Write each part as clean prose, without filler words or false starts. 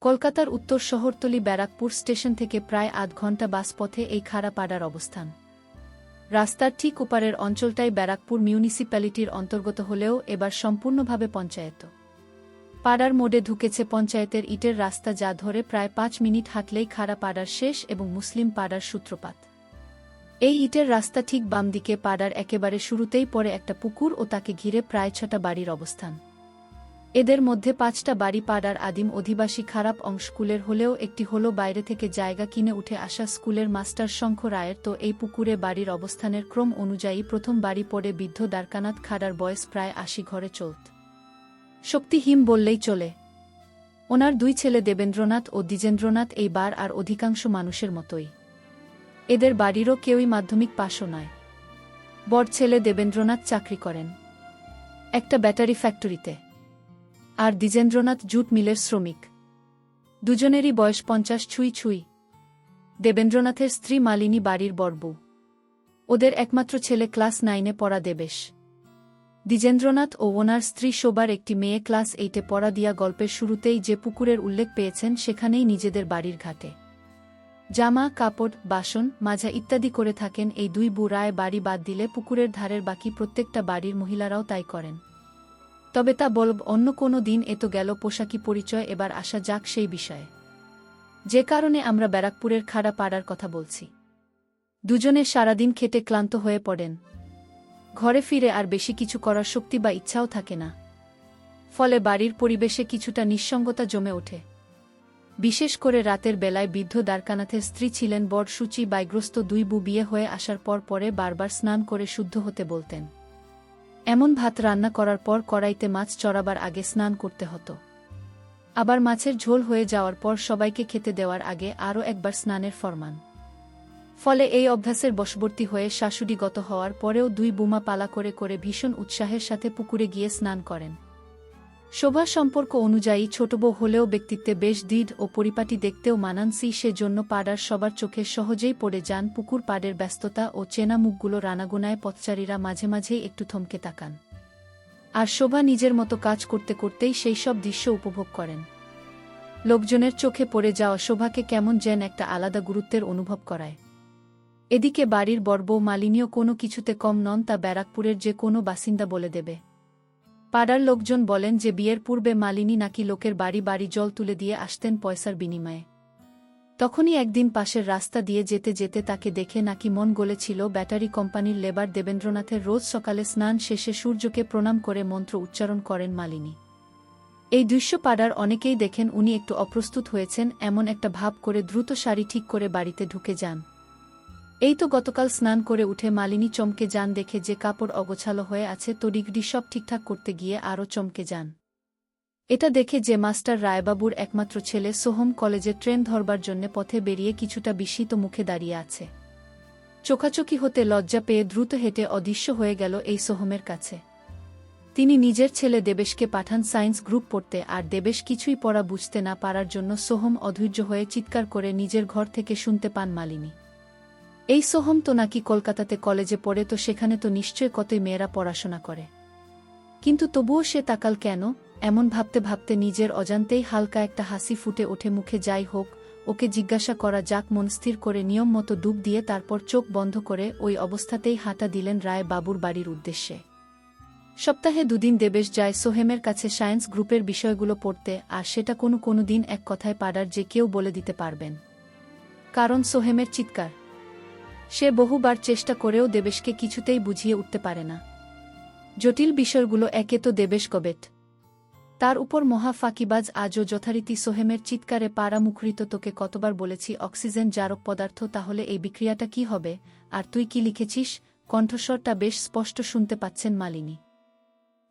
কলকাতার উত্তর শহরতলি ব্যারাকপুর স্টেশন থেকে প্রায় আধ ঘণ্টা বাসপথে এই খাড়াপাড়ার অবস্থান। রাস্তার ঠিক ওপারের অঞ্চলটাই ব্যারাকপুর মিউনিসিপ্যালিটির অন্তর্গত হলেও এবার সম্পূর্ণভাবে পঞ্চায়েত। পাড়ার মোড়ে ঢুকেছে পঞ্চায়েতের ইটের রাস্তা, যা ধরে প্রায় 5 মিনিট হাঁটলেই খাড়াপাড়ার শেষ এবং মুসলিম পাড়ার সূত্রপাত। এই ইটের রাস্তা ঠিক বাম দিকে পাড়ার একেবারে শুরুতেই পড়ে একটা পুকুর ও তাকে ঘিরে প্রায় 6টা বাড়ির অবস্থান। এদের মধ্যে 5টা বাড়ি পাড়ার আদিম অধিবাসী খারাপ অংশ স্কুলের হলেও একটি হলো বাইরে থেকে জায়গা কিনে উঠে আসা স্কুলের মাস্টার শঙ্খ রায়ের। তো এই পুকুরে বাড়ির অবস্থানের ক্রম অনুযায়ী প্রথম বাড়ি পড়ে বৃদ্ধ দ্বারকানাথ খাড়ার বয়স প্রায় 80 ঘরে চলত। শক্তিহীন বললেই চলে। ওনার 2 ছেলে দেবেন্দ্রনাথ ও দ্বিজেন্দ্রনাথ এই বার আর অধিকাংশ মানুষের মতোই। এদের বাড়িরও কেউই মাধ্যমিক পাশও নয়। বড় ছেলে দেবেন্দ্রনাথ চাকরি করেন একটা ব্যাটারি ফ্যাক্টরিতে, আর দ্বিজেন্দ্রনাথ জুট মিলের শ্রমিক। দুজনেরই বয়স 50 ছুঁই ছুঁই। দেবেন্দ্রনাথের স্ত্রী মালিনী বাড়ির বড়বউ। ওদের একমাত্র ছেলে ক্লাস 9-এ পড়া দেবেশ। দ্বিজেন্দ্রনাথ ও ওনার স্ত্রী শোবার একটি মেয়ে ক্লাস 8-এ পড়া। দিয়া গল্পের শুরুতেই যে পুকুরের উল্লেখ পেয়েছেন সেখানেই নিজেদের বাড়ির ঘাটে জামা কাপড়, বাসন মাজা ইত্যাদি করে থাকেন এই 2 বুড়ায়। বাড়ি বাদ দিলে পুকুরের ধারের বাকি প্রত্যেকটা বাড়ির মহিলারাও তাই করেন। তবে তা বলব অন্য কোনো দিন। এ তো গেল পোশাকি পরিচয়, এবার আসা যাক সেই বিষয়ে, যে কারণে আমরা ব্যারাকপুরের খাড়া পাড়ার কথা বলছি। দুজনে সারাদিন খেটে ক্লান্ত হয়ে পড়েন। ঘরে ফিরে আর বেশি কিছু করার শক্তি বা ইচ্ছাও থাকে না। ফলে বাড়ির পরিবেশে কিছুটা নিঃসঙ্গতা জমে ওঠে। বিশেষ করে রাতের বেলায় বৃদ্ধ দ্বারকানাথের স্ত্রী ছিলেন বড় সূচি বায়গ্রস্ত। 2 বউ বিয়ে হয়ে আসার পর পরে বারবার স্নান করে শুদ্ধ হতে বলতেন। এমন ভাত রান্না করার পর কড়াইতে মাছ চড়াবার আগে স্নান করতে হতো। আবার মাছের ঝোল হয়ে যাওয়ার পর সবাইকে খেতে দেওয়ার আগে আরও একবার স্নানের ফরমান। ফলে এই অভ্যাসের বশবর্তী হয়ে শাশুড়িগত হওয়ার পরেও 2 বুমা পালা করে করে ভীষণ উৎসাহের সাথে পুকুরে গিয়ে স্নান করেন। শোভা সম্পর্ক অনুযায়ী ছোট বউ হলেও ব্যক্তিত্বে বেশ দৃঢ় ও পরিপাটি, দেখতেও মানানসি। সেজন্য পাড়ার সবার চোখে সহজেই পড়ে যান। পুকুর পাড়ের ব্যস্ততা ও চেনা মুখগুলো রানাগোনায় পথচারীরা মাঝে মাঝেই একটু থমকে তাকান। আর শোভা নিজের মতো কাজ করতে করতেই সেই সব দৃশ্য উপভোগ করেন। লোকজনের চোখে পড়ে যাওয়া শোভাকে কেমন যেন একটা আলাদা গুরুত্বের অনুভব করায়। এদিকে বাড়ির বড়বউ মালিনীও কোনো কিছুতে কম নন, তা ব্যারাকপুরের যে কোনো বাসিন্দা বলে দেবে। পাড়ার লোকজন বলেন যে বিয়ের পূর্বে মালিনী নাকি লোকের বাড়ি বাড়ি জল তুলে দিয়ে আসতেন পয়সার বিনিময়ে। তখনই একদিন পাশের রাস্তা দিয়ে যেতে যেতে তাকে দেখে নাকি মন গলেছিল। ব্যাটারি কোম্পানির লেবার দেবেন্দ্রনাথের রোজ সকালে স্নান শেষে সূর্যকে প্রণাম করে মন্ত্র উচ্চারণ করেন মালিনী। এই দৃশ্য পাড়ার অনেকেই দেখেন। উনি একটু অপ্রস্তুত হয়েছেন এমন একটা ভাব করে দ্রুত শাড়ি ঠিক করে বাড়িতে ঢুকে যান। এই তো গতকাল স্নান করে উঠে মালিনী চমকে যান দেখে যে কাপড় অগোছালো হয়ে আছে। তড়িঘড়ি সব ঠিকঠাক করতে গিয়ে আরও চমকে যান এটা দেখে যে মাস্টার রায়বাবুর একমাত্র ছেলে সোহম কলেজে ট্রেন ধরবার জন্য পথে বেরিয়ে কিছুটা বিস্মিত মুখে দাঁড়িয়ে আছে। চোখাচোখি হতে লজ্জা পেয়ে দ্রুত হেঁটে অদৃশ্য হয়ে গেল এই সোহমের কাছে। তিনি নিজের ছেলে দেবেশকে পাঠান সায়েন্স গ্রুপ পড়তে, আর দেবেশ কিছুই পড়া বুঝতে না পারার জন্য সোহম অধৈর্য হয়ে চিৎকার করে নিজের ঘর থেকে শুনতে পান মালিনী, এই সোহম তো নাকি কলকাতাতে কলেজে পড়ে, তো সেখানে তো নিশ্চয় কতই মেয়েরা পড়াশোনা করে। কিন্তু তবুও সে তাকাল কেন? এমন ভাবতে ভাবতে নিজের অজান্তেই হালকা একটা হাসি ফুটে ওঠে মুখে। যাই হোক, ওকে জিজ্ঞাসা করা যাক। মন স্থির করে নিয়ম মতো ডুব দিয়ে তারপর চোখ বন্ধ করে ওই অবস্থাতেই হাঁটা দিলেন রায় বাবুর বাড়ির উদ্দেশ্যে। সপ্তাহে 2 দিন দেবেশ যায় সোহেমের কাছে সায়েন্স গ্রুপের বিষয়গুলো পড়তে, আর সেটা কোনো দিন এক কথায় পাড়ার যে কেউ বলে দিতে পারবেন। কারণ সোহেমের চিৎকার। সে বহুবার চেষ্টা করেও দেবেশকে কিছুতেই বুঝিয়ে উঠতে পারে না। জটিল বিষয়গুলো একে তো দেবেশ গবেট, তার উপর মহা ফাঁকিবাজ। আজও যথারীতি সোহেমের চিৎকারে পাড়া মুখরিত। তোকে কতবার বলেছি অক্সিজেন জারক পদার্থ, তাহলে এই বিক্রিয়াটা কি হবে? আর তুই কি লিখেছিস? কণ্ঠস্বরটা বেশ স্পষ্ট শুনতে পাচ্ছেন মালিনী।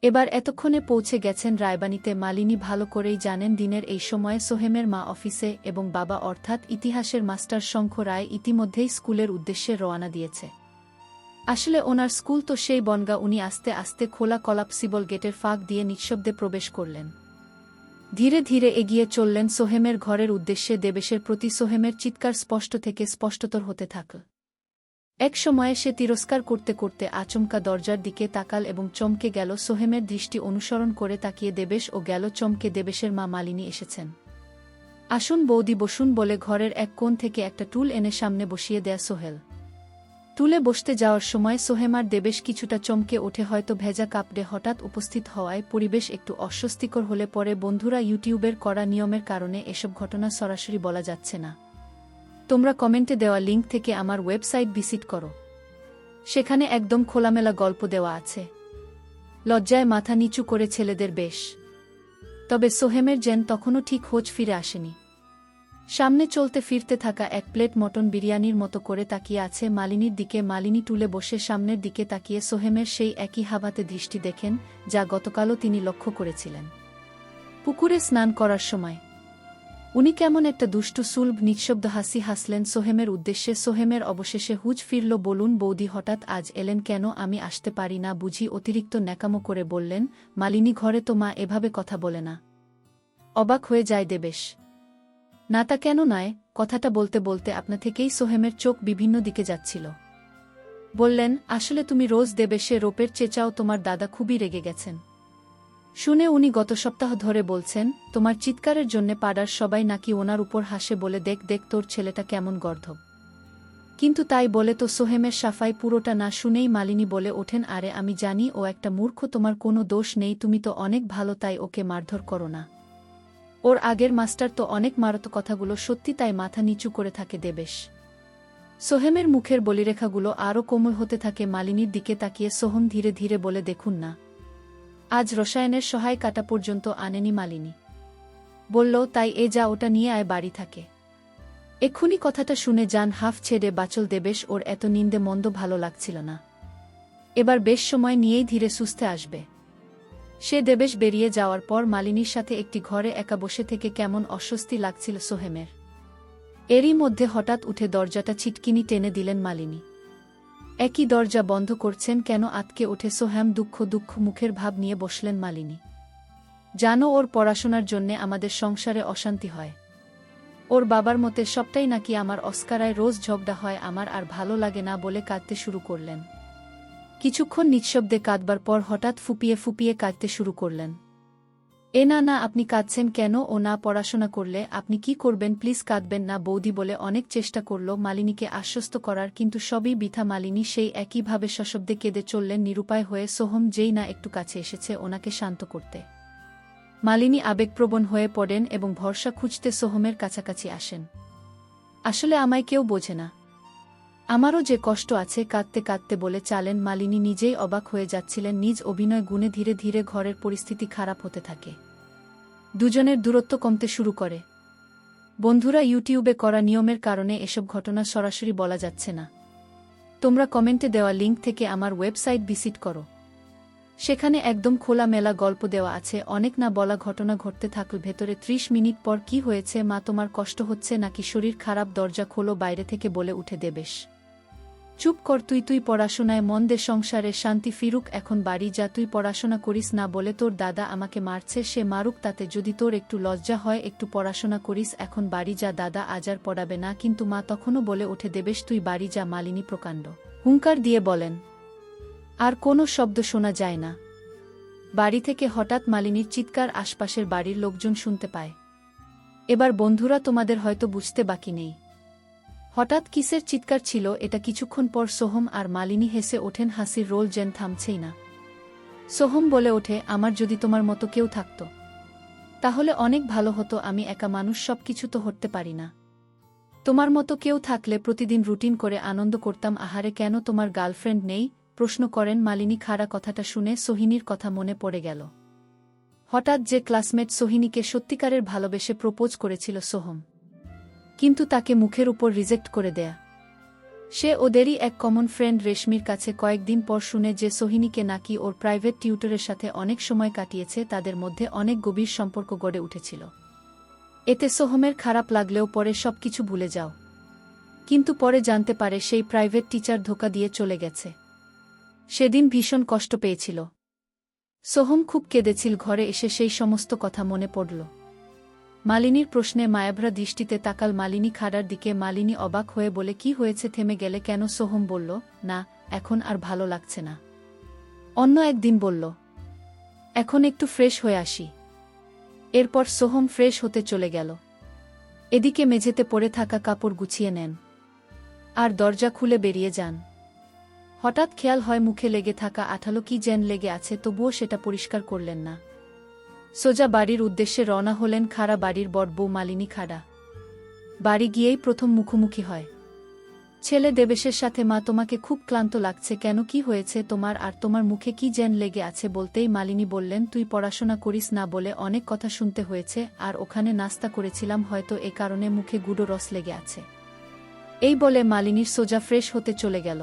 এবার এতক্ষণে পৌঁছে গেছেন রায়বাণীতে। মালিনী ভালো করেই জানেন দিনের এই সময়ে সোহেমের মা অফিসে এবং বাবা অর্থাৎ ইতিহাসের মাস্টার শঙ্খ রায় ইতিমধ্যেই স্কুলের উদ্দেশ্যে রওনা দিয়েছে। আসলে ওনার স্কুল তো সেই বনগা। উনি আস্তে আস্তে খোলা কলাপসিবল গেটের ফাঁক দিয়ে নিঃশব্দে প্রবেশ করলেন। ধীরে ধীরে এগিয়ে চললেন সোহেমের ঘরের উদ্দেশ্যে। দেবেশের প্রতি সোহেমের চিৎকার স্পষ্ট থেকে স্পষ্টতর হতে থাকল। এক সময়ে সে তিরস্কার করতে করতে আচমকা দরজার দিকে তাকাল এবং চমকে গেল। সোহেমের দৃষ্টি অনুসরণ করে তাকিয়ে দেবেশ ও গেল চমকে। দেবেশের মা মালিনী এসেছেন। আসুন বৌদি বসুন বলে ঘরের এক কোণ থেকে একটা টুল এনে সামনে বসিয়ে দেয়া সোহেল। টুলে বসতে যাওয়ার সময় সোহেমার দেবেশ কিছুটা চমকে ওঠে, হয়তো ভেজা কাপড়ে হঠাৎ উপস্থিত হওয়ায় পরিবেশ একটু অস্বস্তিকর হলে পরে বন্ধুরা ইউটিউবের করা নিয়মের কারণে এসব ঘটনা সরাসরি বলা যাচ্ছে না। তোমরা কমেন্টে দেওয়া লিঙ্ক থেকে আমার ওয়েবসাইট ভিজিট করো, সেখানে একদম খোলামেলা গল্প দেওয়া আছে। লজ্জায় মাথা নিচু করে ছেলেদের বেশ। তবে সোহেমের জেন তখনও ঠিক হোঁচ ফিরে আসেনি। সামনে চলতে ফিরতে থাকা এক প্লেট মটন বিরিয়ানির মতো করে তাকিয়ে আছে মালিনীর দিকে। মালিনী টুলে বসে সামনের দিকে তাকিয়ে সোহেমের সেই একই হাবাতে দৃষ্টি দেখেন, যা গতকালও তিনি লক্ষ্য করেছিলেন পুকুরে স্নান করার সময়। উনি কেমন একটা দুষ্টু সুলভ নিঃশব্দ হাসি হাসলেন সোহেমের উদ্দেশ্যে। সোহেমের অবশেষে হুঁচ ফিরল। বলুন বৌদি, হঠাৎ আজ এলেন কেন? আমি আসতে পারি না বুঝি? অতিরিক্ত ন্যাকামো করে বললেন মালিনী। ঘরে তো মা এভাবে কথা বলে না। অবাক হয়ে যায় দেবেশ। না তা কেন নয়, কথাটা বলতে বলতে আপনা থেকেই সোহেমের চোখ বিভিন্ন দিকে যাচ্ছিল। বললেন, আসলে তুমি রোজ দেবেশে রোপের চেঁচাও, তোমার দাদা খুবই রেগে গেছেন শুনে। উনি গত সপ্তাহ ধরে বলছেন তোমার চিৎকারের জন্যে পাড়ার সবাই নাকি ওনার উপর হাসে, বলে দেখ দেখ তোর ছেলেটা কেমন গর্ধব। কিন্তু তাই বলে তো সোহেমের সাফাই পুরোটা না শুনেই মালিনী বলে ওঠেন, আরে আমি জানি ও একটা মূর্খ, তোমার কোনো দোষ নেই, তুমি তো অনেক ভালো, তাই ওকে মারধর করো না। ওর আগের মাস্টার তো অনেক মারত। কথাগুলো সত্যি, তাই মাথা নিচু করে থাকে দেবেশ। সোহেমের মুখের বলিরেখাগুলো আরও কোমল হতে থাকে। মালিনীর দিকে তাকিয়ে সোহম ধীরে ধীরে বলে, দেখুন না, আজ রসায়নের সহায় কাটা পর্যন্ত আনেনি মালিনী। বলল, তাই এ যা, ওটা নিয়ে আয়, বাড়ি থাকে এক্ষুনি। কথাটা শুনে যান হাফ ছেড়ে বাঁচল দেবেশ। ওর এত নিন্দে মন্দ ভালো লাগছিল না। এবার বেশ সময় নিয়েই ধীরে সুস্থে আসবে সে। দেবেশ বেরিয়ে যাওয়ার পর মালিনীর সাথে একটি ঘরে একা বসে থেকে কেমন অস্বস্তি লাগছিল সোহেমের। এরই মধ্যে হঠাৎ উঠে দরজাটা ছিটকিনি টেনে দিলেন মালিনী। একই দরজা বন্ধ করছেন কেন? আতকে ওঠে সোহেম। দুঃখ দুঃখ মুখের ভাব নিয়ে বসলেন মালিনী। জানো, ওর পড়াশোনার জন্যে আমাদের সংসারে অশান্তি হয়। ওর বাবার মতে সবটাই নাকি আমার অস্কারায়, রোজ ঝগড়া হয়, আমার আর ভালো লাগে না বলে কাঁদতে শুরু করলেন। কিছুক্ষণ নিঃশব্দে কাঁদবার পর হঠাৎ ফুপিয়ে ফুপিয়ে কাঁদতে শুরু করলেন। এ না না, আপনি কাঁদছেন কেন? ও না পড়াশোনা করলে আপনি কি করবেন? প্লিজ কাঁদবেন না বৌদি বলে অনেক চেষ্টা করল মালিনীকে আশ্বস্ত করার, কিন্তু সবই বৃথা। মালিনী সেই একইভাবে সশব্দে কেঁদে চললেন নিরুপায় হয়ে। সোহম যেই না একটু কাছে এসেছে ওনাকে শান্ত করতে, মালিনী আবেগপ্রবণ হয়ে পড়েন এবং ভরসা খুঁজতে সোহমের কাছাকাছি আসেন। আসলে আমায় কেউ বোঝে না, আমারও যে কষ্ট আছে, কাঁদতে কাঁদতে বলে চালেন। মালিনী নিজেই অবাক হয়ে যাচ্ছিলেন নিজ অভিনয় গুণে। ধীরে ধীরে ঘরের পরিস্থিতি খারাপ হতে থাকে। দুজনের দূরত্ব কমতে শুরু করে। বন্ধুরা, ইউটিউবে করা নিয়মের কারণে এসব ঘটনা সরাসরি বলা যাচ্ছে না। তোমরা কমেন্টে দেওয়া লিঙ্ক থেকে আমার ওয়েবসাইট ভিজিট করো, সেখানে একদম খোলামেলা গল্প দেওয়া আছে। অনেক না বলা ঘটনা ঘটতে থাকল ভেতরে। ৩০ মিনিট পর কি হয়েছে মা, তোমার কষ্ট হচ্ছে নাকি শরীর খারাপ? দরজা খোলো, বাইরে থেকে বলে উঠে দেবেশ। চুপ কর তুই, তুই পড়াশোনায় মন দে, সংসারে শান্তি ফিরুক। এখন বাড়ি যা, তুই পড়াশোনা করিস না বলে তোর দাদা আমাকে মারছে, সে মারুক, তাতে যদি তোর একটু লজ্জা হয়, একটু পড়াশোনা করিস। এখন বাড়ি যা, দাদা আজ আর পড়াবে না। কিন্তু মা তখনও বলে ওঠে দেবেশ, তুই বাড়ি যা। মালিনী প্রকাণ্ড হুঙ্কার দিয়ে বলেন। আর কোনো শব্দ শোনা যায় না। বাড়ি থেকে হঠাৎ মালিনীর চিৎকার আশপাশের বাড়ির লোকজন শুনতে পায়। এবার বন্ধুরা, তোমাদের হয়তো বুঝতে বাকি নেই হঠাৎ কিসের চিৎকার ছিল এটা। কিছুক্ষণ পর সোহম আর মালিনী হেসে ওঠেন। হাসির রোল যেন থামছেই না। সোহম বলে ওঠে, আমার যদি তোমার মতো কেউ থাকত তাহলে অনেক ভালো হতো। আমি একা মানুষ, সব কিছু তো হতে পারি না। তোমার মতো কেউ থাকলে প্রতিদিন রুটিন করে আনন্দ করতাম। আহারে, কেন তোমার গার্লফ্রেন্ড নেই? প্রশ্ন করেন মালিনী। খাড়া কথাটা শুনে সোহিনীর কথা মনে পড়ে গেল। হঠাৎ যে ক্লাসমেট সোহিনীকে সত্যিকারের ভালোবেসে প্রপোজ করেছিল সোহম, কিন্তু তাকে মুখের উপর রিজেক্ট করে দেয়া। সে ওদেরই এক কমন ফ্রেন্ড রেশমির কাছে কয়েকদিন পর শুনে যে সোহিনীকে নাকি ওর প্রাইভেট টিউটরের সাথে অনেক সময় কাটিয়েছে, তাদের মধ্যে অনেক গভীর সম্পর্ক গড়ে উঠেছিল। এতে সোহমের খারাপ লাগলেও পরে সবকিছু ভুলে যাও। কিন্তু পরে জানতে পারে সেই প্রাইভেট টিচার ধোঁকা দিয়ে চলে গেছে। সেদিন ভীষণ কষ্ট পেয়েছিল সোহম, খুব কেঁদেছিল। ঘরে এসে সেই সমস্ত কথা মনে পড়ল। মালিনীর প্রশ্নে মায়াভরা দৃষ্টিতে তাকাল মালিনী খাড়ার দিকে। মালিনী অবাক হয়ে বলে, কি হয়েছে, থেমে গেলে কেন? সোহম বলল, না, এখন আর ভালো লাগছে না। অন্য একদিন বলল, এখন একটু ফ্রেশ হয়ে আসি। এরপর সোহম ফ্রেশ হতে চলে গেল। এদিকে মেঝেতে পড়ে থাকা কাপড় গুছিয়ে নেন আর দরজা খুলে বেরিয়ে যান। হঠাৎ খেয়াল হয় মুখে লেগে থাকা আঠালো কি যেন লেগে আছে, তবুও সেটা পরিষ্কার করলেন না। সোজা বাড়ির উদ্দেশ্যে রওনা হলেন খাড়া বাড়ির বড় বউ মালিনী খাড়া। বাড়ি গিয়েই প্রথম মুখোমুখি হয় ছেলে দেবেশের সাথে। মা, তোমাকে খুব ক্লান্ত লাগছে কেন, কি হয়েছে তোমার, আর তোমার মুখে কি যেন লেগে আছে? বলতেই মালিনী বললেন, তুই পড়াশোনা করিস না বলে অনেক কথা শুনতে হয়েছে, আর ওখানে নাস্তা করেছিলাম, হয়তো এ কারণে মুখে গুঁড়ো রস লেগে আছে। এই বলে মালিনীর সোজা ফ্রেশ হতে চলে গেল।